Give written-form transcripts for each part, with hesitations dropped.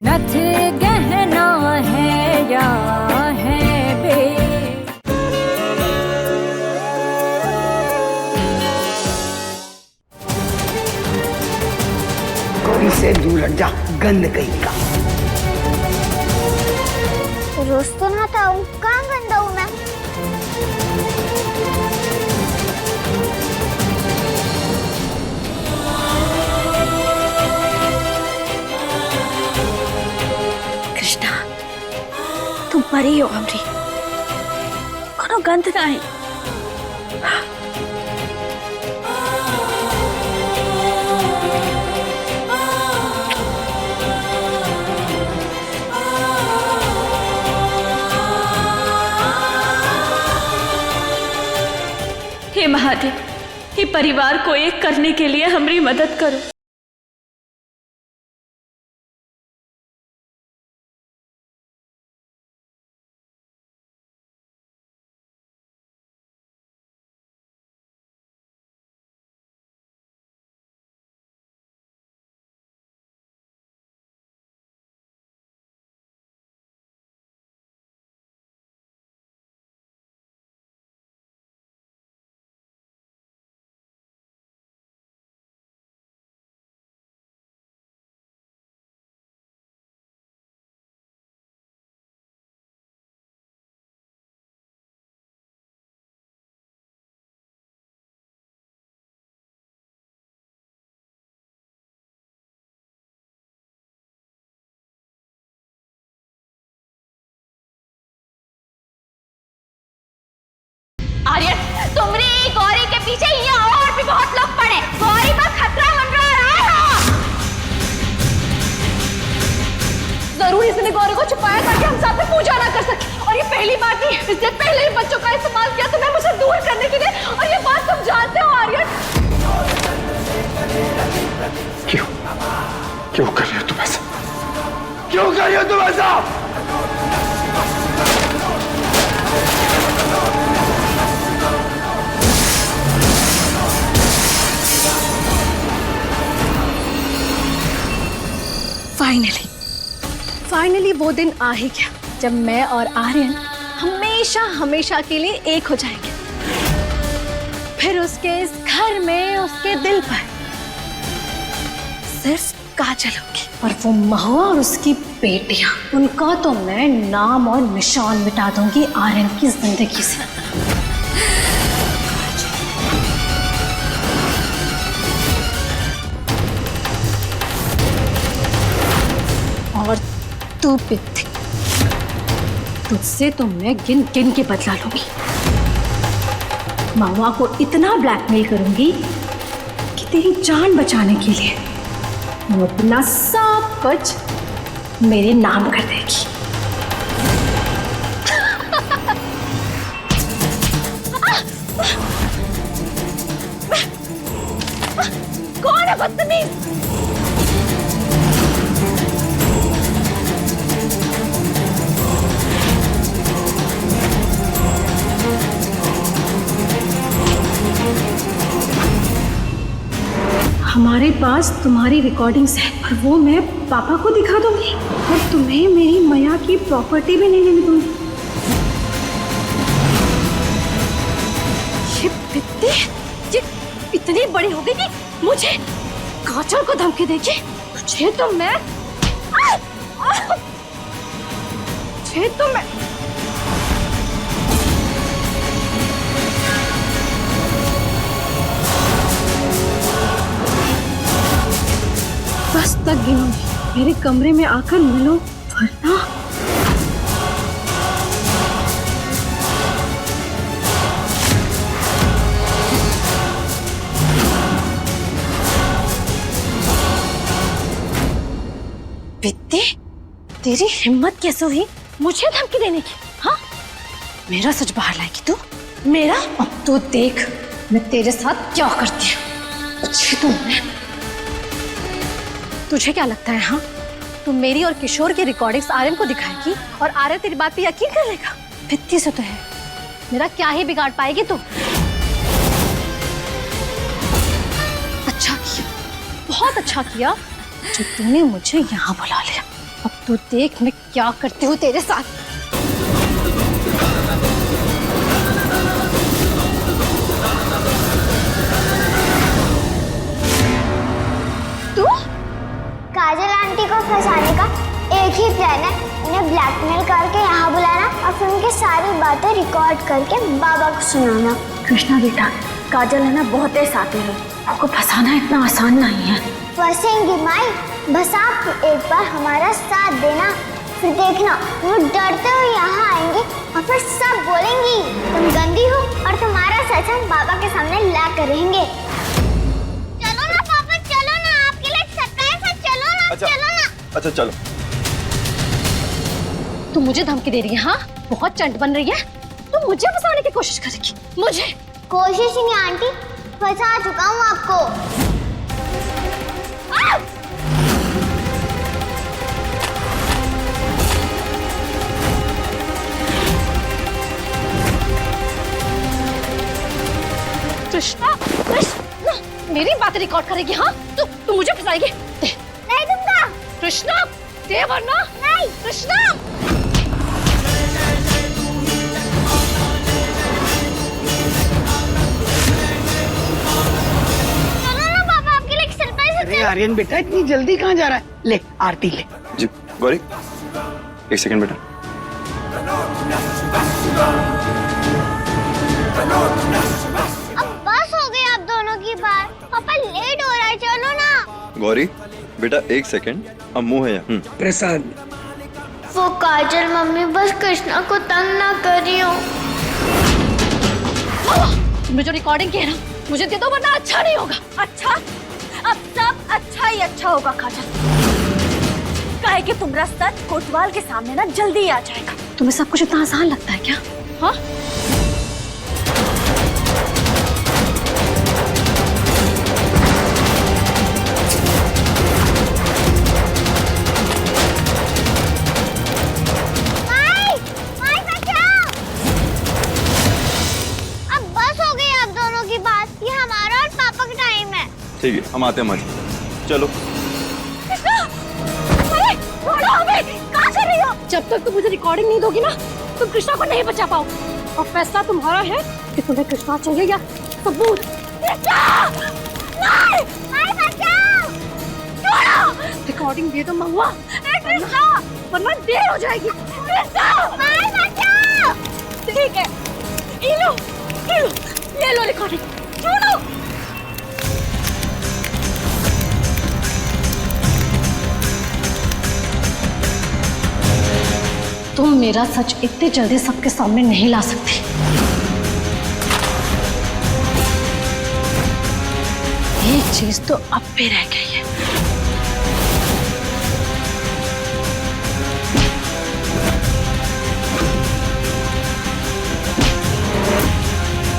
नथ गहना है या है बे। गौरी से दूर हट जा, गंद कहीं का। रोज तो नहाता हूँ, कहाँ गंदा हूँ मैं? कृष्णा, तुम परी हो हमरी, कोनो गंध नहीं। हे महादेव, हे परिवार को एक करने के लिए हमारी मदद करो। आर्यन, तुमरी गौरी के पीछे यहाँ और भी बहुत लोग पड़े। गौरी पर खतरा मंडरा रहा है। जरूर इसने गौरी को छुपाया ताकि हम साथ में पूजा ना कर सके। और ये पहली बात नहीं, इसने पहले ही बच्चों का इस्तेमाल किया तुम्हें मुझसे दूर करने के लिए, और ये बात तुम जानते हो आर्यन। क्यों कर रही हो तुम ऐसा? क्यों कर रही हो तुम ऐसा? फाइनली वो दिन आ ही गया जब मैं और आर्यन हमेशा हमेशा के लिए एक हो जाएंगे। फिर उसके इस घर में, उसके दिल पर सिर्फ काजल होगी, और वो महुआ और उसकी बेटियां, उनका तो मैं नाम और निशान मिटा दूंगी आर्यन की जिंदगी से। और तू पित्ती, तुझसे तो मैं गिन गिन के बदला लूंगी। महुआ को इतना ब्लैकमेल करूंगी कि तेरी जान बचाने के लिए वो अपना सब कुछ मेरे नाम कर देगी। कौन है बदतमीज? हमारे पास तुम्हारी रिकॉर्डिंग्स है और वो मैं पापा को दिखा दूंगी, और तुम्हें मेरी मैया की प्रॉपर्टी भी नहीं लेने दूंगी। ये बित्ती, ये इतनी बड़ी हो गई कि मुझे काजल को धमकी देगी। तुझे तो मैं बस तक गिनूंगी। मेरे कमरे में आकर मिलो, वरना विद्या, तेरी हिम्मत कैसे हुई मुझे धमकी देने की? हाँ, मेरा सच बाहर लाएगी तू? मेरा? अब तो देख मैं तेरे साथ क्या करती हूँ। तुझे क्या लगता है, हाँ, तू मेरी और किशोर की रिकॉर्डिंग्स आर्यन को दिखाएगी और आर्यन तेरी बात पे यकीन कर लेगा? भित्ती से तो है, मेरा क्या ही बिगाड़ पाएगी तू? अच्छा किया, बहुत अच्छा किया जो तूने मुझे यहाँ बुला लिया। अब तू देख मैं क्या करती हूँ तेरे साथ। तू काजल आंटी को फंसाने का एक ही प्लान है, इन्हें ब्लैकमेल करके यहाँ बुलाना और फिर उनकी सारी बातें रिकॉर्ड करके बाबा को सुनाना। कृष्णा बेटा, काजल है ना बहुत तेज आती है, आपको फंसाना इतना आसान नहीं है। फंसेंगी माई, बस आप एक बार हमारा साथ देना, फिर देखना वो डरते हुए यहाँ आएंगे और फिर सब बोलेंगी तुम गंदी हो और तुम्हारा सच हम बाबा के सामने ला कर रहेंगे। चलो ना पापा, चलो ना, आपके लिए सरप्राइज है, चलो ना, चलो ना। अच्छा चलो। तू मुझे धमकी दे रही है? हाँ, बहुत चंट बन रही है। तू मुझे फंसाने की कोशिश करेगी? मुझे कोशिश ही नहीं आंटी, फंसा चुका हूँ आपको। कृष्णा, कृष्णा, मेरी बात रिकॉर्ड करेगी? हाँ, तू मुझे फंसाएगी? नहीं दूंगा। कृष्णा, दे वरना। नहीं। कृष्णा, अरे आर्यन बेटा, इतनी जल्दी कहाँ जा रहा है? ले आरती ले। जी गौरी, एक सेकंड बेटा। अब बस हो गई आप दोनों की बात, पापा लेट हो रहा है, चलो ना। गौरी बेटा एक सेकंड, अम्मू है यहाँ। प्रसाद, वो काजल मम्मी बस कृष्णा को तंग ना करियो। तुमने जो रिकॉर्डिंग की है ना, मुझे दे दो वरना अच्छा नहीं होगा। अच्छा, अब सब अच्छा ही अच्छा होगा काजल, काहे कि तुम्हारा सच कोतवाल के सामने ना जल्दी आ जाएगा। तुम्हें सब कुछ इतना आसान लगता है क्या? हाँ, अब बस हो गई आप दोनों की बात, ये हमारा और पापा का टाइम है। ठीक है, हम आते हैं मज। चलो। कहाँ चल रही हो? जब तक तुम मुझे रिकॉर्डिंग नहीं दोगी ना, तुम कृष्णा को नहीं बचा पाओ। और फैसला तुम्हारा है कि तुम्हें कृष्णा चाहिए या सबूत। रिकॉर्डिंग दे दो महुआ, वरना देर हो जाएगी। ठीक है, ले लो रिकॉर्डिंग, छोड़ो। तुम मेरा सच इतने जल्दी सबके सामने नहीं ला सकती। एक चीज तो अब भी रह गई है।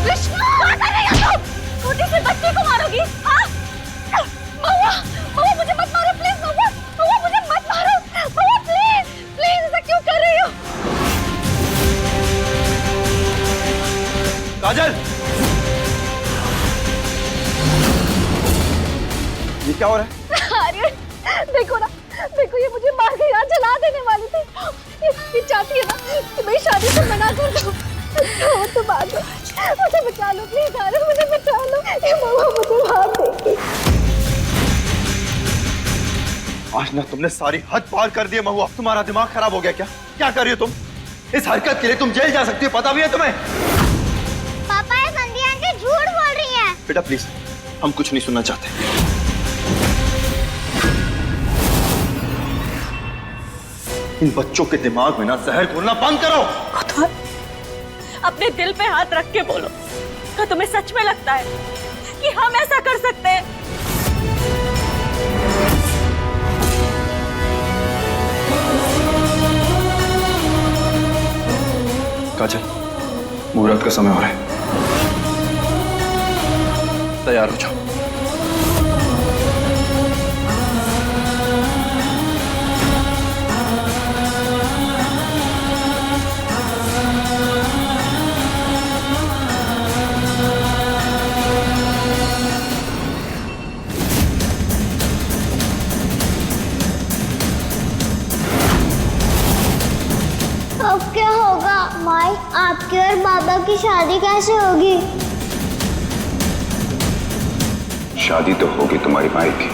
कृष्णा, क्या कर रही हो तुम? छोटी सी बच्ची को मारोगी? हाँ? महुआ, महुआ मुझे मत मारो प्लीज। महुआ, महुआ मुझे मत मारो। महुआ प्लीज, प्लीज ऐसा क्यों कर रही हो? काजल, ये क्या हो रहा है? अरे देखो ना, देखो ये मुझे मार के यहाँ जला देने वाली थी। ये चाहती है ना कि मैं शादी से मना कर दूँ। तो बात मुझे बचा लो प्लीज, मुझे बचा लो। ये महुआ मुझे मार देगी। आज ना तुमने सारी हद पार कर दी है महुआ। तुम्हारा दिमाग खराब हो गया क्या? क्या कर रही हो तुम? इस हरकत के लिए तुम जेल जा सकती हो, पता भी है तुम्हें? पापा, ये संध्या आंटी झूठ बोल रही है। बेटा प्लीज, हम कुछ नहीं सुनना चाहते। इन बच्चों के दिमाग में ना जहर घोलना बंद करो। अपने दिल पे हाथ रख के बोलो, क्या तुम्हें सच में लगता है कि हम ऐसा कर सकते हैं? काजल, मुहूर्त का समय हो रहा है, तैयार हो जाओ। अब क्या होगा माई? आपकी और बाबा की शादी कैसे होगी? शादी तो होगी तुम्हारी माई की,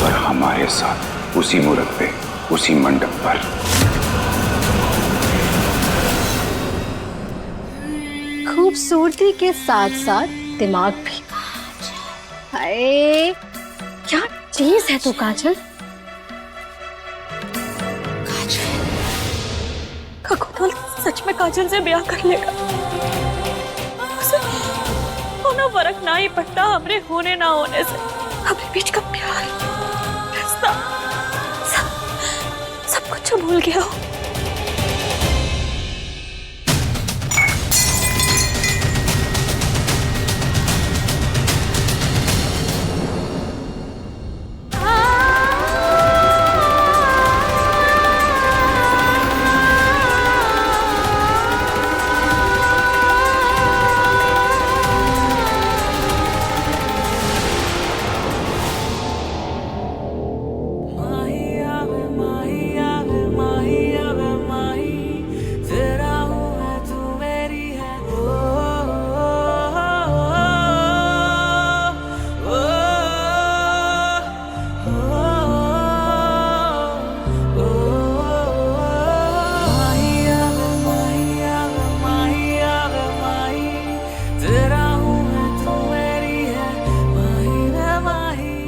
पर हमारे साथ उसी मुहूर्त पे, उसी मंडप पर। खूबसूरती के साथ साथ दिमाग भी। हाय क्या चीज है तू काजल। कुणाल सच में काजल से ब्याह कर लेगा। उसे होना फर्क ना ही पड़ता हमरे होने ना होने से। हमारे बीच का प्यार, रिश्ता, सब कुछ भूल गया हो।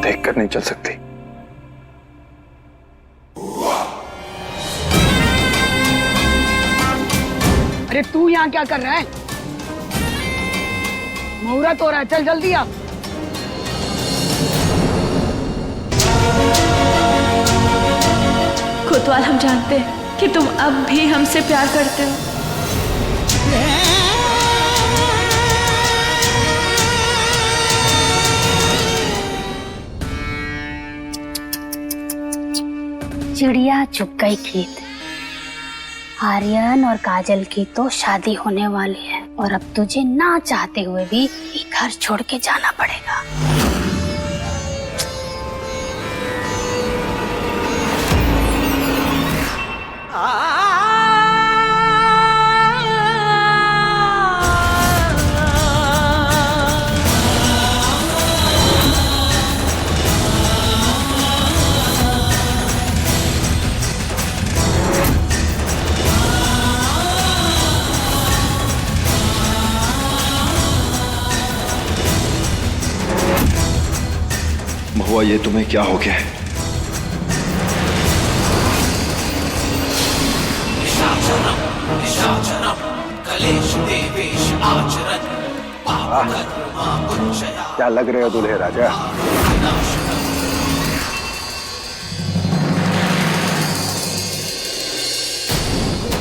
देखकर नहीं चल सकती। अरे तू यहाँ क्या कर रहा है? मुहूर्त हो रहा है, चल जल्दी आ। कोतवाल, हम जानते हैं कि तुम अब भी हमसे प्यार करते हो। चिड़िया चुग गई खेत। आर्यन और काजल की तो शादी होने वाली है और अब तुझे ना चाहते हुए भी ये घर छोड़ के जाना पड़ेगा। महुआ, ये तुम्हें क्या हो गया है? क्या लग रहे हो दूल्हे राजा?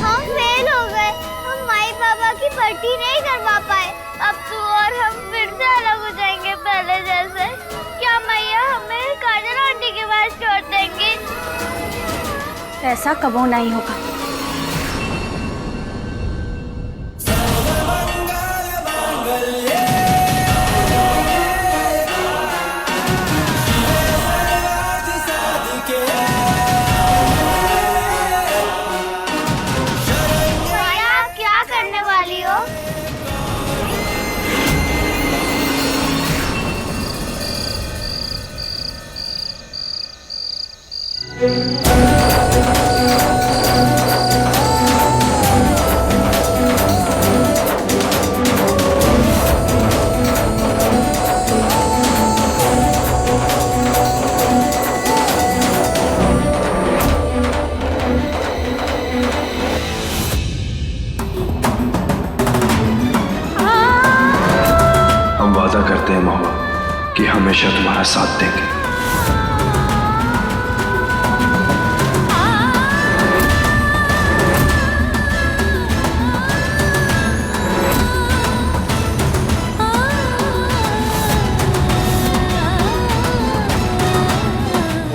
हम फेल हो गए। हम माई बाबा की पार्टी नहीं करवा पाए। अब तू और हम फिर से अलग हो जाएंगे पहले जैसे। क्या मैया हमें काजल आंटी के पास छोड़ देंगी? ऐसा कबो नहीं होगा। मैया क्या करने वाली हो? हम वादा करते हैं महुआ कि हमेशा तुम्हारा साथ देंगे।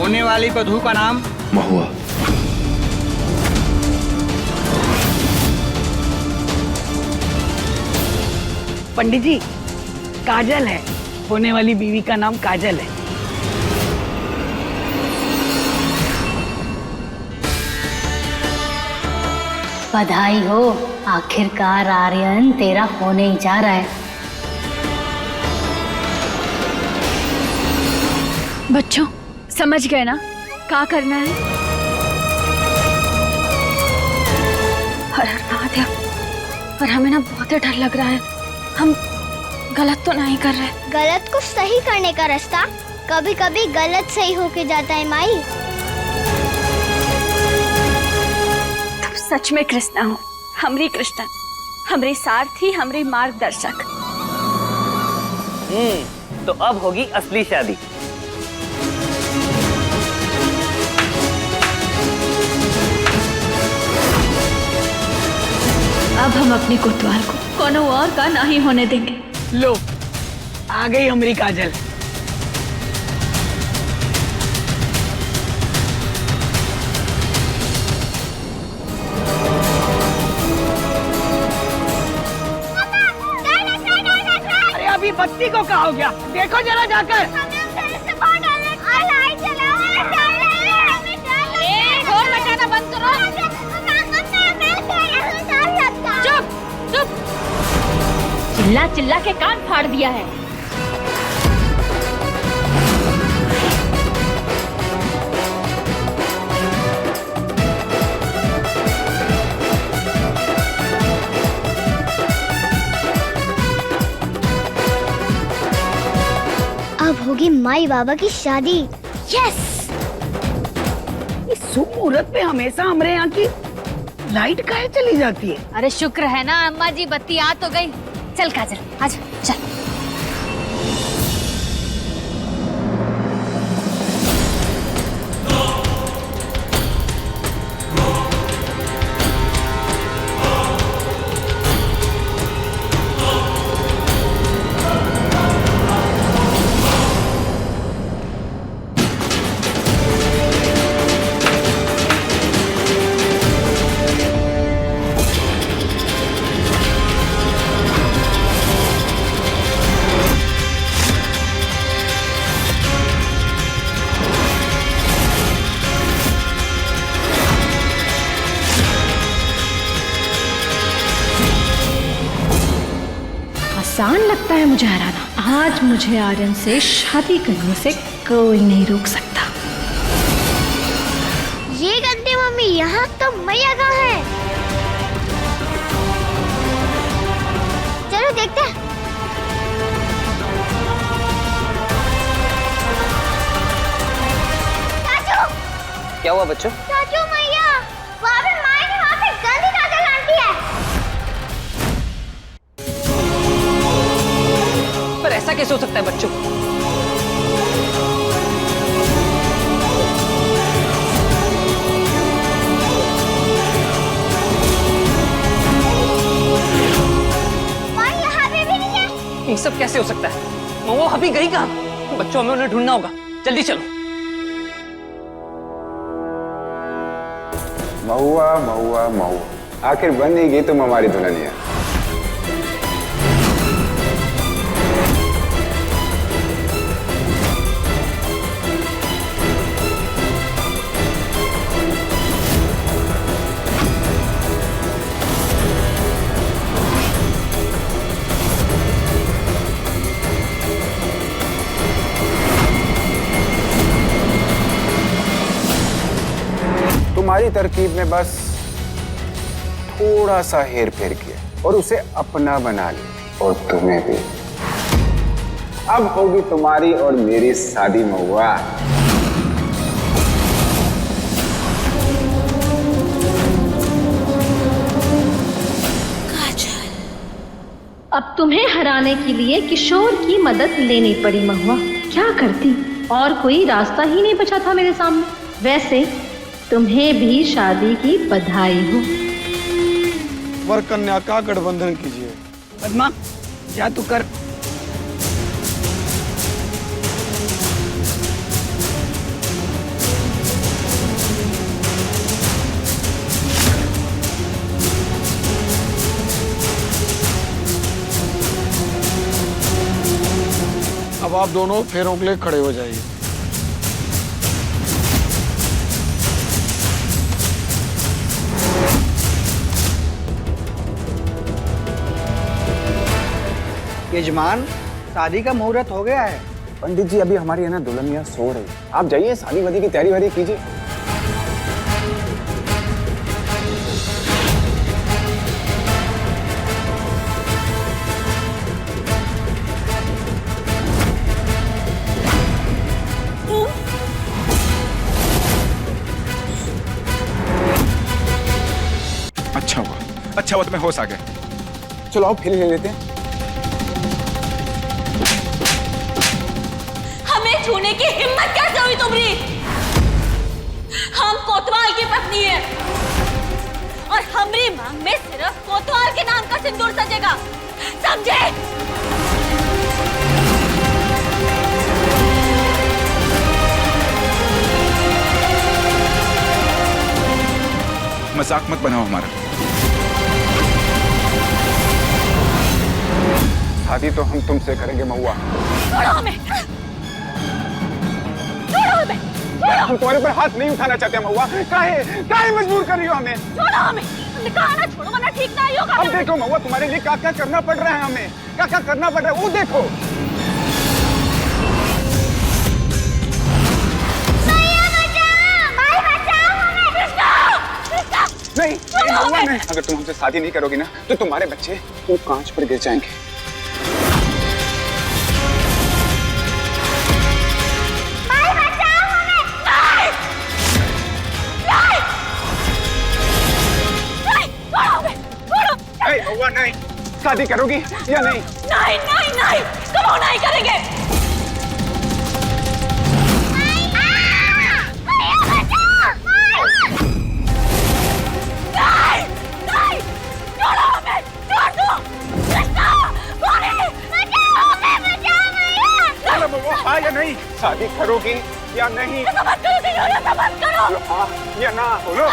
होने वाली वधू का नाम महुआ। पंडित जी, काजल है। होने वाली बीवी का नाम काजल है। बधाई हो, आखिरकार आर्यन तेरा होने ही जा रहा है। बच्चों समझ गए ना क्या करना है? हर हर महादेव, पर हमें ना बहुत ही डर लग रहा है। हम गलत तो नहीं कर रहे? गलत को सही करने का रास्ता कभी कभी गलत सही होके जाता है माई। तुम सच में कृष्णा हो, हमरी कृष्णा, हमरी सारथी, हमरी मार्गदर्शक। तो अब होगी असली शादी। अब हम अपनी कोतवाल को कोनो और का नहीं होने देंगे। लो आ गई हमारी काजल। अरे अभी बत्ती को कहा हो गया, देखो जरा जाकर। बंद करो। चुप चुप, चिल्ला चिल्ला के कान फाड़ दिया है। अब होगी माई बाबा की शादी। यस। इस शुभ मुहूर्त पे हमेशा हमारे यहाँ की लाइट काहे चली जाती है? अरे शुक्र है ना अम्मा जी, बत्ती आ तो गई। चल काजल आजा चल। आसान लगता है मुझे हराना। आज मुझे आर्यन से शादी करने से कोई नहीं रोक सकता। ये गंदी मम्मी, यहाँ तो मैया कहाँ है? चलो देखते हैं। चाचू, क्या हुआ बच्चों? चाचू मैया, वहाँ पे माई ने वहाँ पे गंदी काजल आंटी है। पर ऐसा कैसे हो सकता है बच्चों? माई यहाँ पे भी नहीं है। ये सब कैसे हो सकता है? वो अभी गई कहाँ? बच्चों हमें उन्हें ढूंढना होगा, जल्दी चलो। महुआ महुआ महुआ, आखिर बन नहीं गई तुम हमारी दुल्हनिया। तुम्हारी तरकीब में बस थोड़ा सा हेर फेर किया और उसे अपना बना लिया, और तुम्हें भी। अब होगी तुम्हारी और मेरी शादी महुआ। अब तुम्हें हराने के लिए किशोर की मदद लेनी पड़ी महुआ। क्या करती, और कोई रास्ता ही नहीं बचा था मेरे सामने। वैसे तुम्हें भी शादी की बधाई हो। वर कन्या का गठबंधन कीजिए। पद्मा जा तू कर। अब आप दोनों फेरों के लिए खड़े हो जाइए। यजमान, शादी का मुहूर्त हो गया है। पंडित जी अभी हमारी है ना दुल्हनिया सो रही, आप जाइए शादी वादी की तैयारी वारी कीजिए। अच्छा हुआ तुम्हें होश आ गया। चलो आओ फिर ले लेते हैं। हमें छूने की हिम्मत कैसे हुई तुम्हारी? हम कोतवाल की पत्नी है और हमारी मांग में सिर्फ कोतवाल के नाम का सिंदूर सजेगा, समझे? मजाक मत बनाओ हमारा। शादी तो हम तुमसे करेंगे महुआ। छोड़ो हमें, छोड़ो हमें, छोड़ो। हम तुम्हारे ऊपर हाथ नहीं उठाना चाहते महुआ। काहे मजबूर कर रही हो हमें? छोड़ो हमें, हमने कहा ना छोड़ो वरना ठीक नहीं होगा। अब देखो महुआ, तुम्हारे लिए क्या क्या करना पड़ रहा है हमें, क्या क्या करना पड़ रहा है वो देखो। नहीं महुआ नहीं, अगर तुम हमसे शादी नहीं करोगी ना तो तुम्हारे बच्चे वो कांच पर गिर जाएंगे। नहीं महुआ नहीं, शादी करोगी या नहीं? नहीं नहीं नहीं, कब नहीं करेंगे। हाँ या नहीं, शादी करोगी या नहीं? करो हाँ या ना बोलो।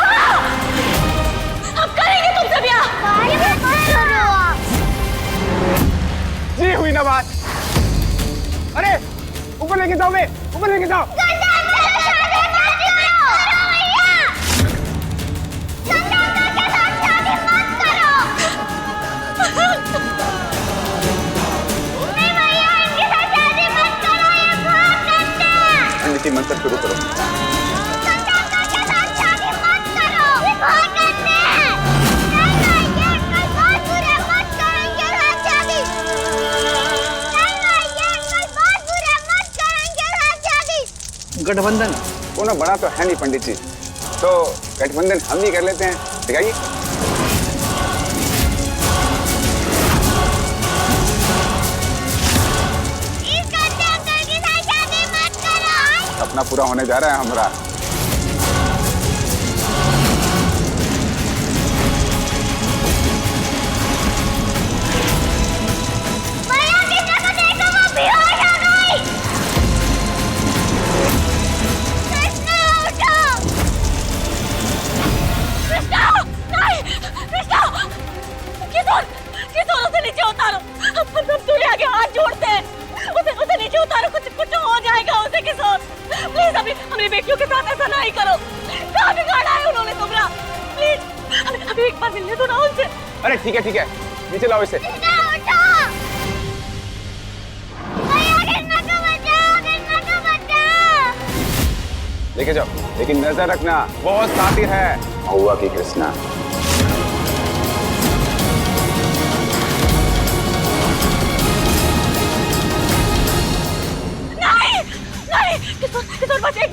हम करेंगे तुमसे ब्याह। जी हुई ना बात। अरे ऊपर लेके जाओ, ऊपर लेके जाओ। मंत्र शुरू करो। गठबंधन वो ना बड़ा तो है नहीं पंडित जी, तो गठबंधन हम ही कर लेते हैं। दिखाइए। सपना पूरा होने जा रहा है हमारा। हमारी बेटियों के साथ ऐसा नहीं करो। क्या बिगाड़ा है उन्होंने तुम्हारा? प्लीज हमें एक बार मिलने दो ना उनसे। अरे ठीक है, नीचे लाओ इसे। लेके जाओ, लेकिन नजर रखना बहुत शातिर है महुआ की कृष्णा। किशोर बस एक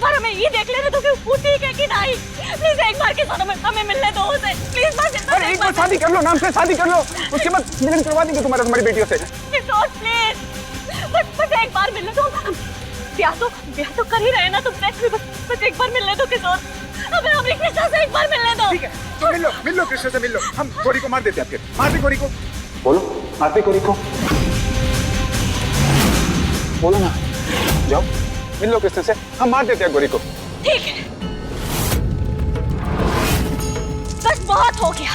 बार हमें ये देख लेने दो कि वो ठीक है कि नहीं। प्लीज एक बार किशोर हमें मिलने दो उसे। प्लीज बस अरे एक बार शादी कर लो, नाम से शादी कर लो, उसके बाद मिलन करवा देंगे तुम्हारी बेटियों से। किशोर प्लीज बस एक बार मिलने दो। ब्याह तो कर ही रहे ना तुमसे। बस एक बार मिलने दो किशोर, हमें हमारी कृष्णा से एक बार मिलने दो। ठीक है तो मिल लो कृष्णा से मिल लो। हम गौरी को मार देते हैं। मार दे गौरी को। बोलो मार दे गौरी को। बोलो ना, जाओ मिल लो कृष्ण से, हम मार देते हैं गौरी को। ठीक है, बस बहुत हो गया,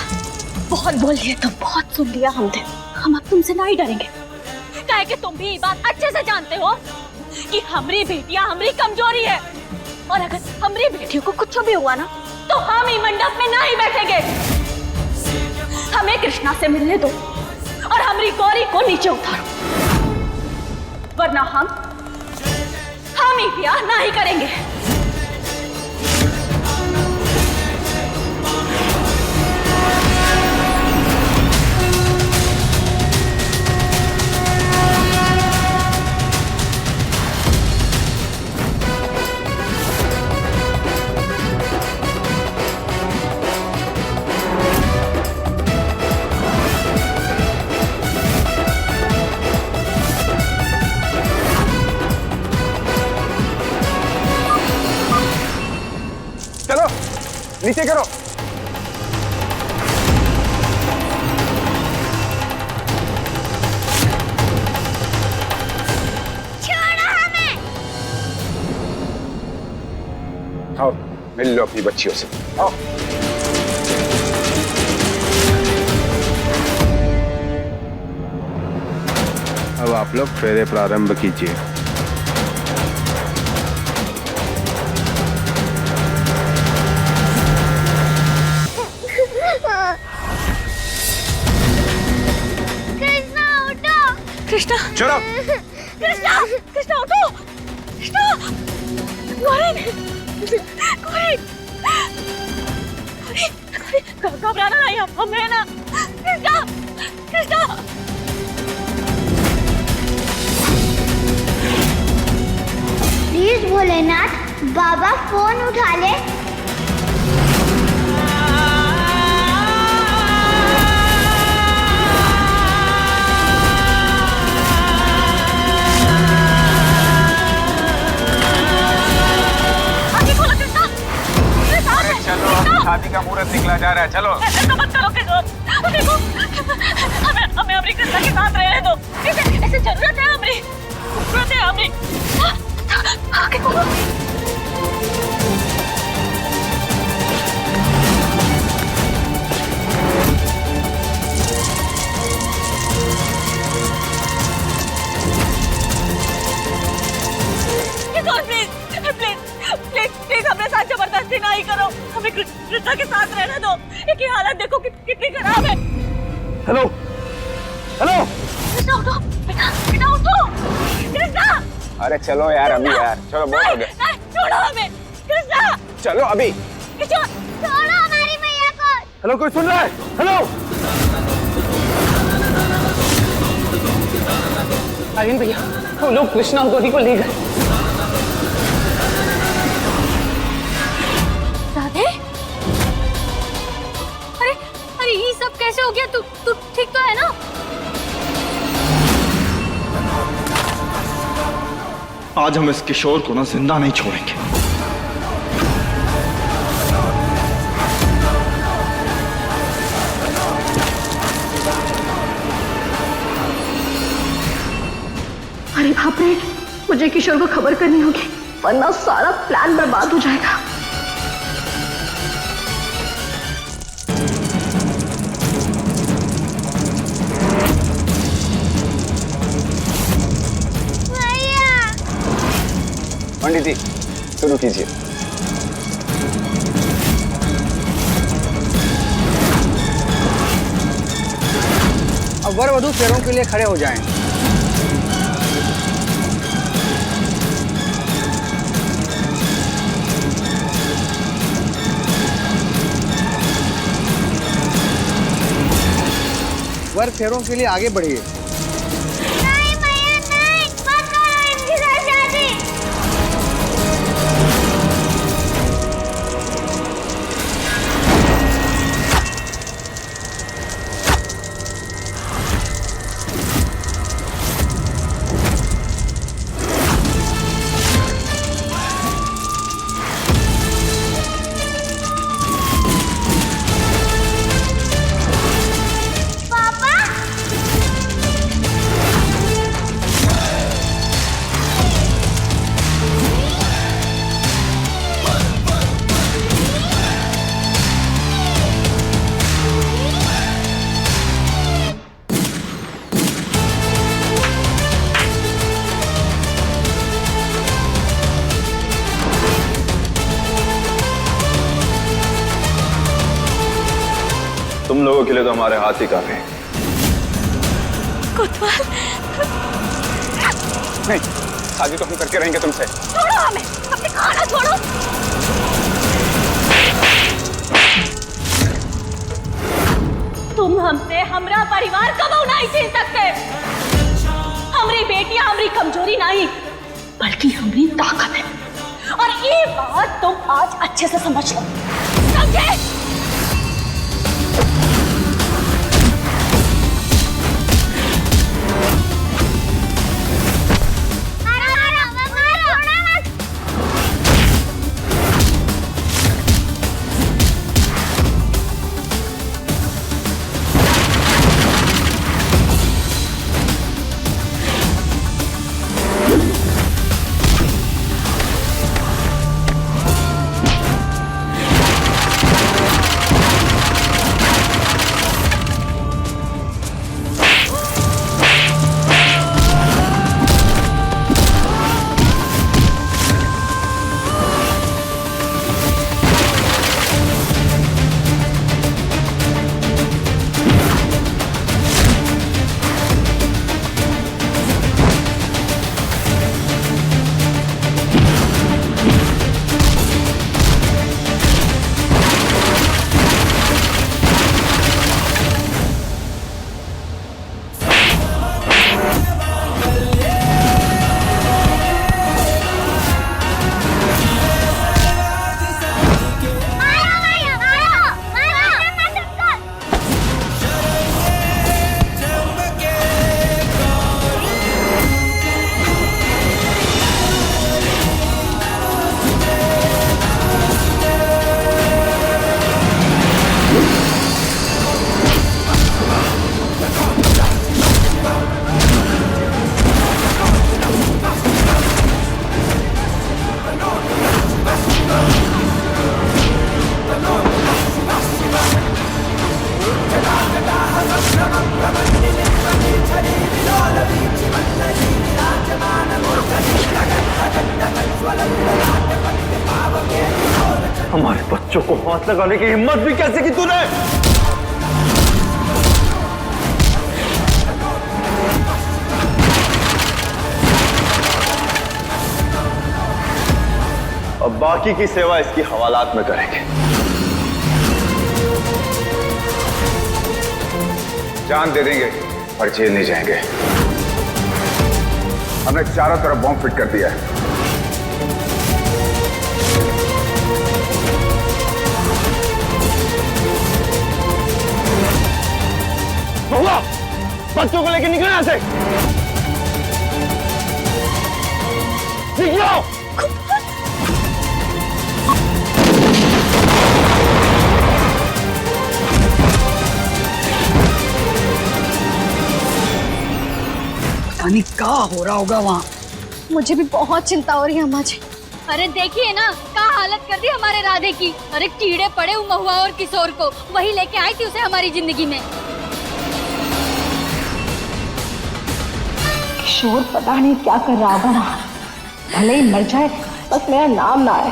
बहुत बोल दिया तुम, बहुत सुन लिया हमने। हम अब तुमसे नहीं डरेंगे, काहे कि तुम भी ये बात अच्छे से जानते हो कि हमारी बेटियां हमारी कमजोरी है, और अगर हमारी बेटियों को कुछ भी हुआ ना तो हम ही मंडप में नहीं बैठेंगे। हमें कृष्णा से मिलने दो और हमारी और गौरी को नीचे उतारो, वरना हम ही ब्याह ना ही करेंगे। चलो नीचे करो। छोड़ो हमें। आओ मिल लो अपनी बच्चियों से, आओ। अब आप लोग फेरे प्रारंभ कीजिए। कृष्णा, चलो। कृष्णा, कृष्णा उठो, कृष्णा, गौरी, गौरी, घबराना नहीं, हम हैं ना, Krishna, Krishna. Please Bholenath, Baba phone उठा ले। शादी का मुहूर्त निकला जा रहा है, चलो। ऐसा मत करो किशोर, देखो हमें अमरी कृष्णा के साथ रहने दो, ऐसे जरूरत है अमरी, जरूरत है अमरी। आगे बोलो। प्लीज हमरे साथ जबरदस्ती ना ही करो, हमें कृष्णा के साथ रहने दो। ये हालत देखो कितनी खराब है। Hello, hello. कृष्णा उठो, बेटा उठो, कृष्णा। अरे चलो यार, अभी यार, चलो बहुत हो गया। छोड़ो हमें, कृष्णा। चलो अभी। छोड़ो हमारी मैया को। हेलो, कोई सुन रहा है? हेलो। आर्यन भैया, वो लोग कृष्णा और गौरी को ले गए। राधे, अरे ये सब कैसे हो गया? तू ठीक तो है ना? आज हम इस किशोर को ना जिंदा नहीं छोड़ेंगे। अरे बाप रे, मुझे किशोर को खबर करनी होगी, वरना सारा प्लान बर्बाद हो जाएगा। पंडित जी शुरू कीजिए। अब वर वधू फेरों के लिए खड़े हो जाएं। वर फेरों के लिए आगे बढ़िए। नहीं मैया नहीं, मत करो इनके साथ शादी। तुम लोगों के लिए तो हमारे हाथ ही काफी हैं। कोतवाल। नहीं, शादी तो हम करके रहेंगे तुमसे। छोड़ो हमें, अपने खाना छोड़ो। तुम हमसे हमरा परिवार कबो नहीं छीन सकते। हमारी बेटियां हमारी कमजोरी नहीं, बल्कि हमारी ताकत है। और ये बात तुम आज अच्छे से समझ लो, समझे? हमारे बच्चों को हाथ लगाने की हिम्मत भी कैसे की तूने? अब बाकी की सेवा इसकी हवालात में करेंगे। जान दे देंगे पर जेल नहीं जाएंगे। हमने चारों तरफ बॉम्ब फिट कर दिया है। महुआ, बच्चों को लेकर निकलो यहां से। निकलो। पता नहीं क्या हो रहा होगा वहाँ। मुझे भी बहुत चिंता हो रही है अम्मा जी। अरे देखिए ना, क्या हालत कर दी हमारे राधे की। अरे कीड़े पड़े महुआ और किशोर को, वही लेके आई थी उसे हमारी जिंदगी में। किशोर पता नहीं क्या कर रहा होगा वहां, भले ही मर जाए बस मेरा नाम ना आए।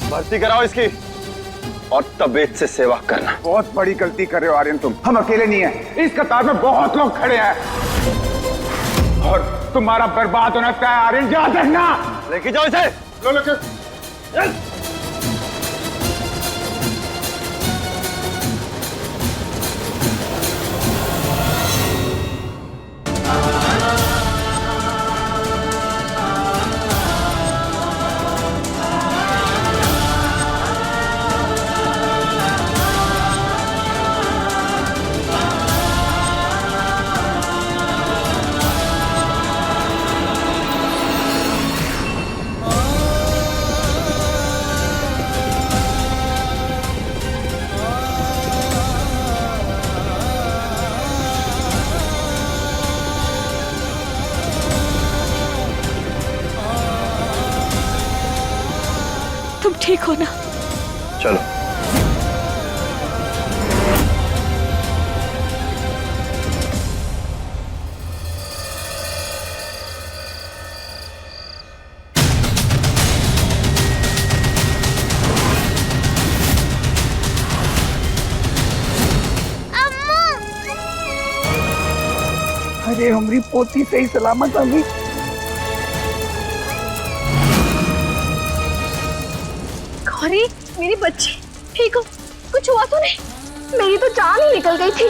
भर्ती कराओ इसकी और तबीयत से सेवा करना। बहुत बड़ी गलती कर रहे हो आर्यन तुम। हम अकेले नहीं हैं, इस कतार में बहुत लोग खड़े हैं और तुम्हारा बर्बाद होना तय है आर्यन, याद रखना। लेके जाओ इसे। लो लो चल। ठीक हो ना? चलो। अरे हमारी पोती सही सलामत होगी। गौरी, मेरी बच्ची ठीक हो? कुछ हुआ तो नहीं? मेरी तो जान ही निकल गई थी।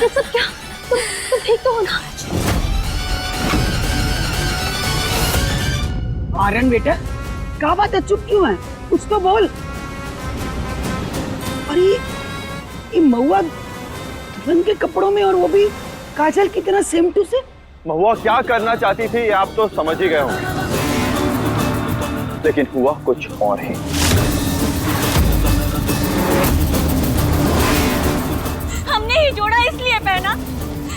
ये सब क्या? तुम ठीक तो हो ना? आर्यन बेटा, क्या बात है, चुप क्यों है? कुछ तो बोल। अरे ये महुआ दुल्हन के कपड़ों में, और वो भी काजल की तरह सेम टू सेम। महुआ क्या करना चाहती थी आप तो समझ ही गए होंगे, लेकिन हुआ कुछ और ही। हमने ही जोड़ा इसलिए पहना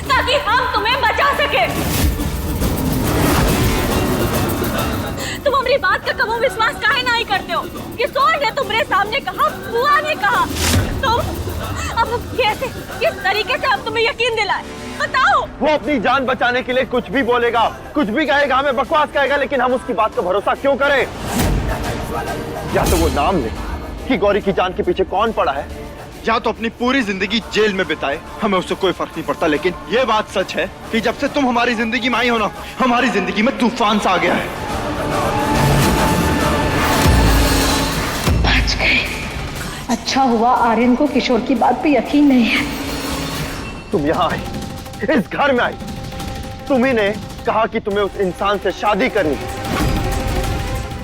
ताकि हम तुम्हें बचा सके। तुम हमारी बात का कबो विश्वास काहे नहीं करते हो? किशोर ने तुम्हारे सामने कहा, बुआ ने कहा, तुम अब कैसे, किस तरीके से हम तुम्हें यकीन दिलाए? बताओ। वो अपनी जान बचाने के लिए कुछ भी बोलेगा, कुछ भी कहेगा, हमें बकवास कहेगा, लेकिन हम उसकी बात का भरोसा क्यों करें? या तो वो नाम ले कि गौरी की जान के पीछे कौन पड़ा है, या तो अपनी पूरी जिंदगी जेल में बिताए, हमें उससे कोई फर्क नहीं पड़ता। लेकिन ये बात सच है कि जब से तुम हमारी जिंदगी में आई हो ना, हमारी जिंदगी में तूफान सा आ गया है। बच गए। अच्छा हुआ आर्यन को किशोर की बात पे यकीन नहीं है। तुम यहाँ आई, इस घर में आई, तुम्ही ने कहा कि तुम्हें उस इंसान से शादी करनी है,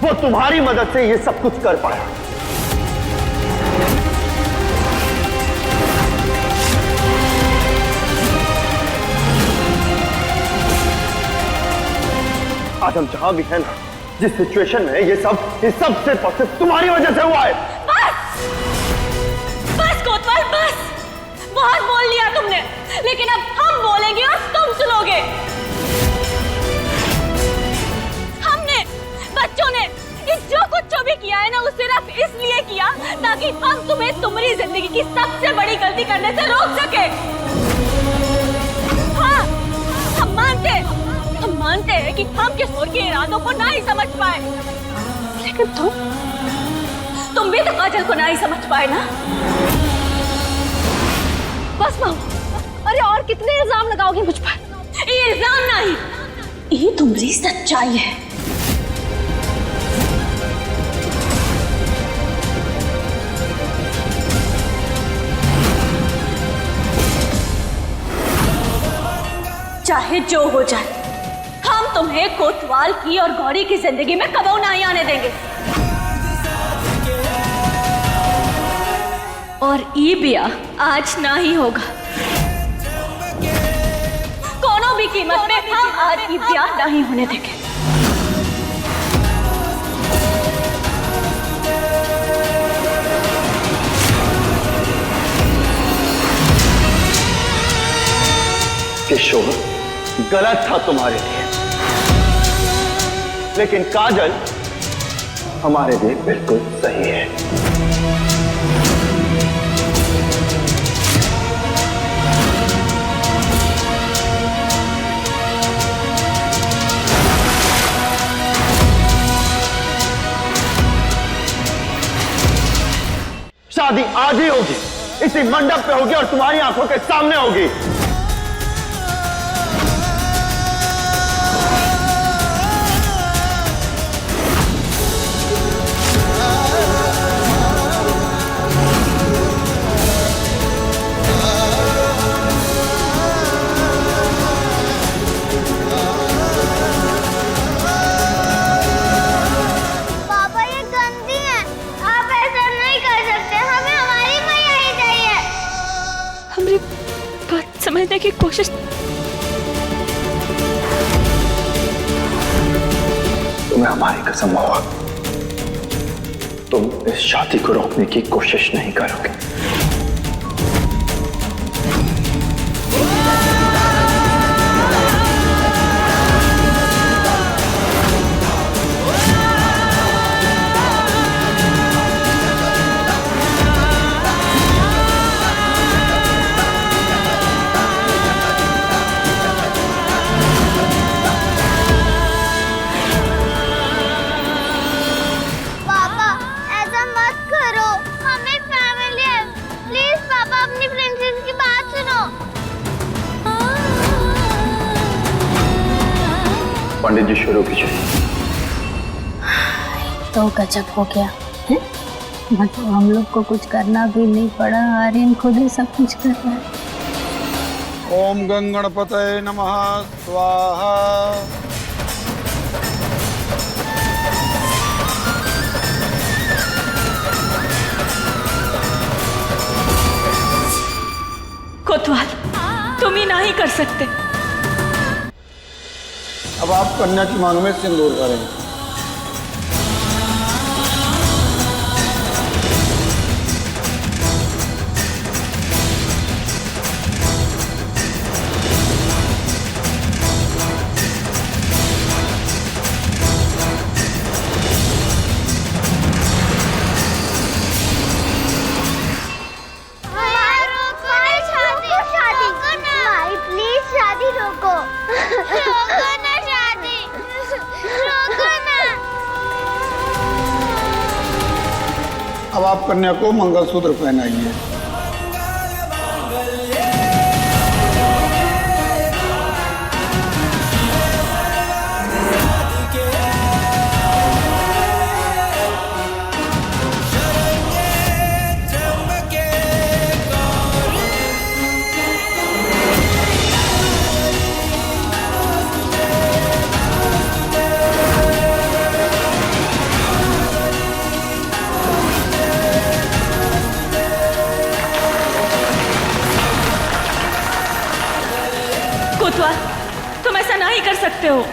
वो तुम्हारी मदद से ये सब कुछ कर पाया। आज हम जहां भी हैं ना, जिस सिचुएशन में ये सब सिर्फ तुम्हारी वजह से हुआ है। बस कोतवाल, बस। बहुत बोल लिया तुमने, लेकिन अब हम बोलेंगे और तुम सुनोगे। हमने, बच्चों ने, ये जो कुछ भी किया है ना, वो सिर्फ इसलिए किया ताकि हम तुम्हें तुम्हारी जिंदगी की सबसे बड़ी गलती करने से रोक सके। हाँ, हम मानते हैं कि हम किशोर के इरादों को नहीं समझ पाए, लेकिन तुम भी तो काजल को नहीं समझ पाए ना। बस माँ, अरे और कितने इल्जाम लगाओगे मुझ पर? ये इल्जाम नहीं, ये तुम्हारी सच्चाई है। चाहे जो हो जाए, हम तुम्हें कोतवाल की और गौरी की जिंदगी में कबो नहीं आने देंगे। और ये ब्याह आज ना ही होगा। कोनो भी कीमत पे हम आज ये ब्याह नहीं होने देंगे। किशोर गलत था तुम्हारे लिए, लेकिन काजल हमारे लिए बिल्कुल सही है। शादी आज ही होगी, इसी मंडप पे होगी और तुम्हारी आंखों के सामने होगी। समझने की कोशिश। तुम्हें हमारी कसम हुआ, तुम इस शादी को रोकने की कोशिश नहीं करोगे। पंडित जी शुरू कीजिए। तो गजब हो गया है? मतलब हम लोग को कुछ करना भी नहीं पड़ा, आर्यन खुद ही सब कुछ कर रहा है। ओम गंगणपतये नमः स्वाहा। कोतवाल, तुम ही नहीं कर सकते। अब आप कन्या की मांग में सिंदूर करें। अब आप कन्या को मंगलसूत्र पहनाइए। कोतवाल, तुम ऐसा नहीं कर सकते हो।